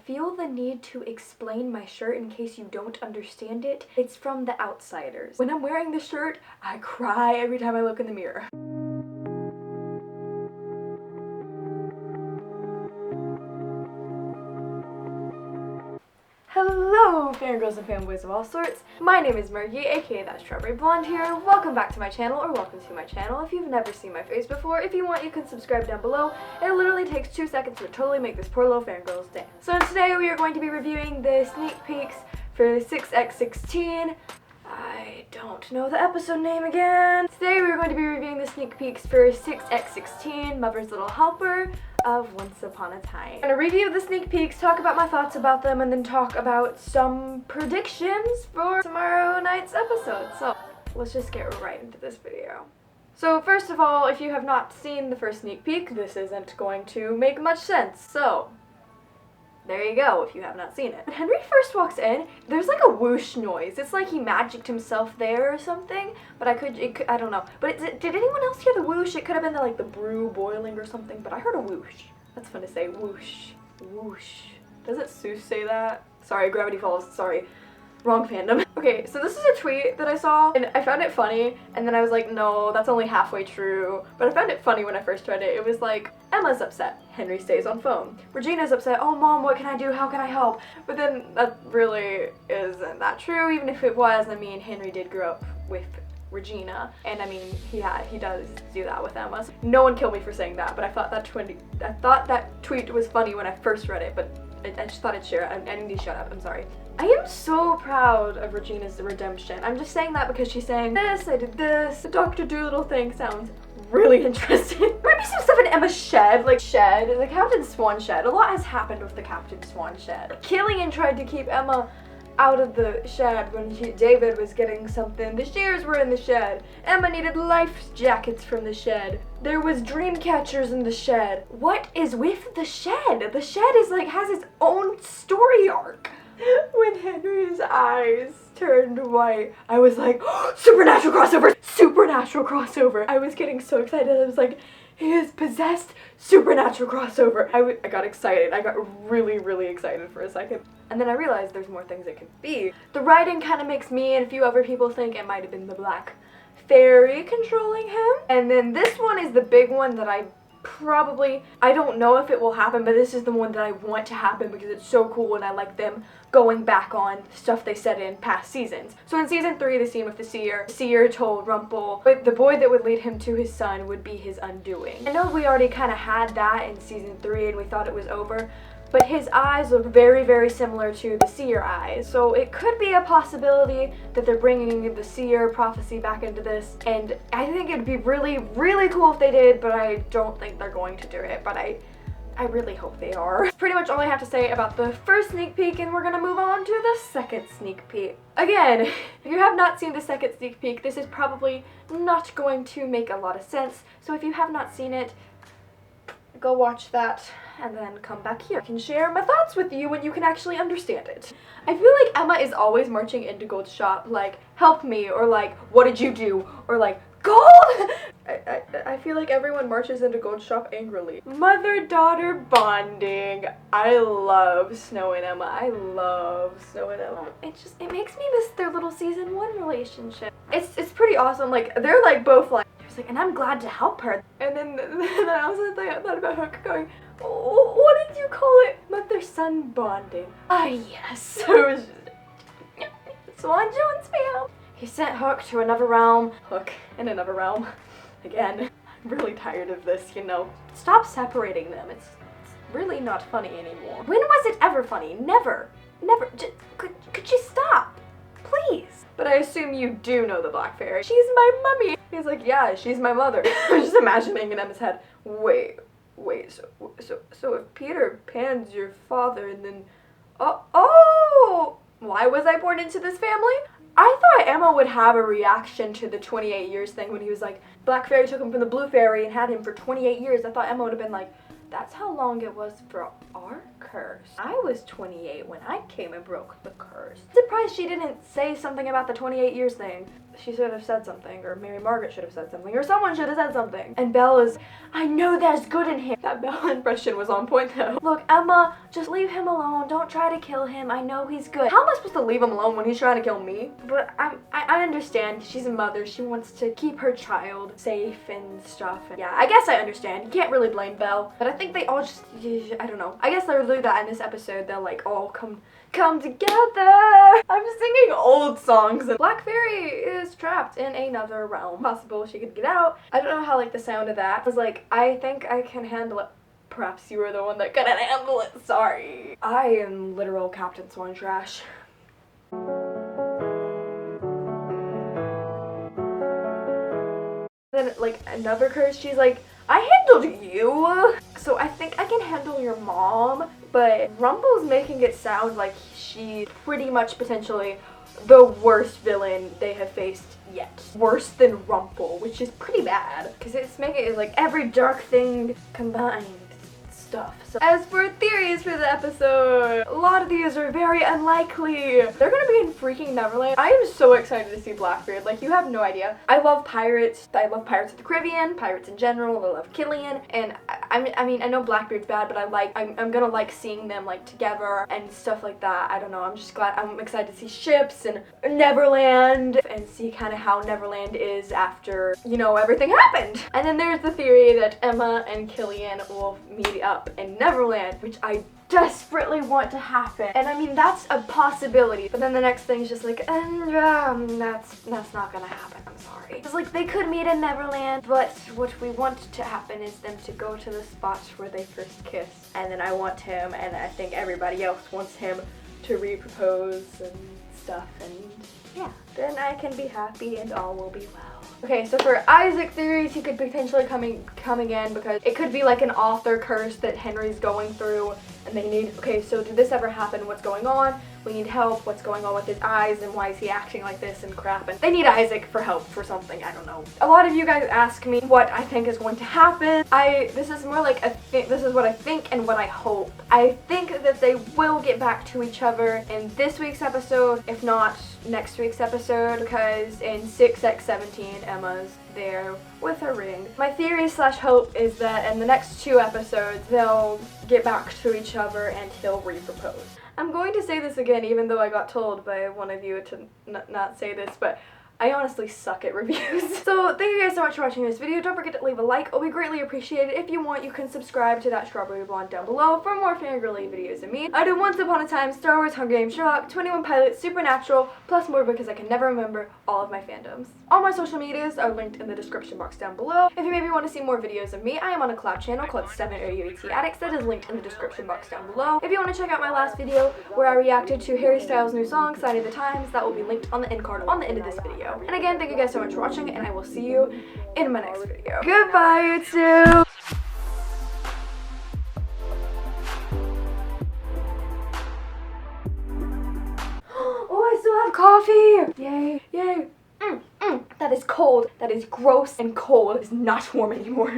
feel the need to explain my shirt in case you don't understand it. It's from The Outsiders. When I'm wearing this shirt, I cry every time I look in the mirror. Hello, fangirls and fanboys of all sorts. My name is Margee, aka ThatStrawberryBlonde here. Welcome back to my channel, or welcome to my channel. If you've never seen my face before, if you want, you can subscribe down below. It literally takes 2 seconds to totally make this poor little fangirl's day. So today we are going to be reviewing the sneak peeks for 6X16. I don't know the episode name again. Today we are going to be reviewing the sneak peeks for 6X16, Mother's Little Helper of Once Upon a Time. I'm going to review the sneak peeks, talk about my thoughts about them, and then talk about some predictions for tomorrow night's episode. So let's just get right into this video. So first of all, if you have not seen the first sneak peek, this isn't going to make much sense. So there you go, if you have not seen it. When Henry first walks in, there's like a whoosh noise. It's like he magicked himself there or something, but I don't know. But did anyone else hear the whoosh? It could have been the brew boiling or something, but I heard a whoosh. That's fun to say, whoosh, whoosh. Doesn't Seuss say that? Sorry, Gravity Falls, sorry. Wrong fandom. Okay, so this is a tweet that I saw, and I found it funny, and then I was like, no, that's only halfway true. But I found it funny when I first read it. It was like, Emma's upset. Henry stays on phone. Regina's upset. Oh, Mom, what can I do? How can I help? But then that really isn't that true. Even if it was, I mean, Henry did grow up with Regina, and I mean, he does do that with Emma. So no one kill me for saying that, but I thought that tweet was funny when I first read it, but I just thought I'd share it. I need to shut up. I'm sorry. I am so proud of Regina's redemption. I'm just saying that because she's saying this, I did this. The Dr. Dolittle thing sounds really interesting. There might be some stuff in Emma's shed, the Captain Swan shed. A lot has happened with the Captain Swan shed. Killian tried to keep Emma out of the shed when David was getting something. The shears were in the shed. Emma needed life jackets from the shed. There was dream catchers in the shed. What is with the shed? The shed is has its own story arc. When Henry's eyes turned white, I was like, oh, supernatural crossover! Supernatural crossover! I was getting so excited. I was like, he is possessed! Supernatural crossover! I got excited. I got really, really excited for a second. And then I realized there's more things it could be. The writing kind of makes me and a few other people think it might have been the Black Fairy controlling him. And then this one is the big one that I don't know if it will happen, but this is the one that I want to happen because it's so cool and I like them going back on stuff they said in past seasons. So in season 3, the scene with the seer told Rumple the boy that would lead him to his son would be his undoing. I know we already kind of had that in season 3 and we thought it was over, but his eyes look very, very similar to the seer eyes. So it could be a possibility that they're bringing the seer prophecy back into this, and I think it'd be really, really cool if they did, but I don't think they're going to do it, but I really hope they are. That's pretty much all I have to say about the first sneak peek, and we're gonna move on to the second sneak peek. Again, if you have not seen the second sneak peek, this is probably not going to make a lot of sense, so if you have not seen it, go watch that and then come back here. I can share my thoughts with you when you can actually understand it. I feel like Emma is always marching into Gold's shop like, help me, or like, what did you do, or like, Gold! I feel like everyone marches into Gold's shop angrily. Mother-daughter bonding. I love Snow and Emma. I love Snow and Emma. It makes me miss their little season 1 relationship. It's pretty awesome. They're both and I'm glad to help her. And then I also thought about Hook going, oh, what did you call it? Mother-son bonding. Ah, yes. Swan Jones fam. He sent Hook to another realm. Hook in another realm. Again, I'm really tired of this, Stop separating them. It's really not funny anymore. When was it ever funny? Never. Never. Could you stop? Please. But I assume you do know the Black Fairy. She's my mummy. He's like, yeah, she's my mother. I'm just imagining in Emma's head, wait, so if Peter Pan's your father and then, oh, why was I born into this family? I thought Emma would have a reaction to the 28 years thing when he was like, Black Fairy took him from the Blue Fairy and had him for 28 years. I thought Emma would have been like, That's how long it was for our curse. I was 28 when I came and broke the curse. Surprised she didn't say something about the 28 years thing. She should have said something, or Mary Margaret should have said something, or someone should have said something. And Belle is, I know there's good in him. That Belle impression was on point though. Look, Emma, just leave him alone. Don't try to kill him. I know he's good. How am I supposed to leave him alone when he's trying to kill me? But I understand. She's a mother. She wants to keep her child safe and stuff. And yeah, I guess I understand. You can't really blame Belle. But I think they all just, I don't know. I guess they'll do that in this episode. They'll like all come together. I'm singing old songs. Black Fairy is trapped in another realm. Possible she could get out. I don't know how like the sound of that was like, I think I can handle it. Perhaps you were the one that couldn't handle it. Sorry. I am literal Captain Swan Trash. Then like another curse, she's like, I handled you. So I think I can handle your mom, but Rumple's making it sound like she's pretty much potentially the worst villain they have faced yet. Worse than Rumple, which is pretty bad. Because it's making it like every dark thing combined stuff. So as for theories for the episode, a lot of these are very unlikely. They're gonna be in freaking Neverland. I am so excited to see Blackbeard. Like, you have no idea. I love pirates. I love Pirates of the Caribbean, pirates in general. I love Killian. And I mean, I know Blackbeard's bad, but I'm gonna like seeing them like together and stuff like that. I don't know. I'm just glad. I'm excited to see ships and Neverland and see kind of how Neverland is after, you know, everything happened. And then there's the theory that Emma and Killian will meet up in Neverland, which I desperately want to happen. And I mean, that's a possibility. But then the next thing is just like, that's not gonna happen. I'm sorry. It's like they could meet in Neverland, but what we want to happen is them to go to the spot where they first kiss. And then I want him, and I think everybody else wants him to re-propose and stuff. And yeah, then I can be happy and all will be well. Okay, so for Isaac theories, he could potentially come again because it could be like an author curse that Henry's going through and they need, okay, so did this ever happen? What's going on? We need help. What's going on with his eyes and why is he acting like this and crap? And they need Isaac for help for something, I don't know. A lot of you guys ask me what I think is going to happen. This is more like this is what I think and what I hope. I think that they will get back to each other in this week's episode, if not next week's episode, because in 6X17, Emma's there with her ring. My theory slash hope is that in the next 2 episodes, they'll get back to each other and he'll re-propose. I'm going to say this again, even though I got told by one of you to not say this, but I honestly suck at reviews. So thank you guys so much for watching this video. Don't forget to leave a like. It would be greatly appreciated. If you want, you can subscribe to That Strawberry Blonde down below for more fangirly videos of me. I did Once Upon a Time, Star Wars, Hunger Games, Sherlock, 21 Pilots, Supernatural, plus more because I can never remember all of my fandoms. All my social medias are linked in the description box down below. If you maybe want to see more videos of me, I am on a collab channel called 7 OUAT Addicts that is linked in the description box down below. If you want to check out my last video where I reacted to Harry Styles' new song, Sign of the Times, that will be linked on the end card on the end of this video. And again, thank you guys so much for watching, and I will see you in my next video. Goodbye, YouTube! Oh, I still have coffee! Yay, yay. That is cold. That is gross and cold. It is not warm anymore.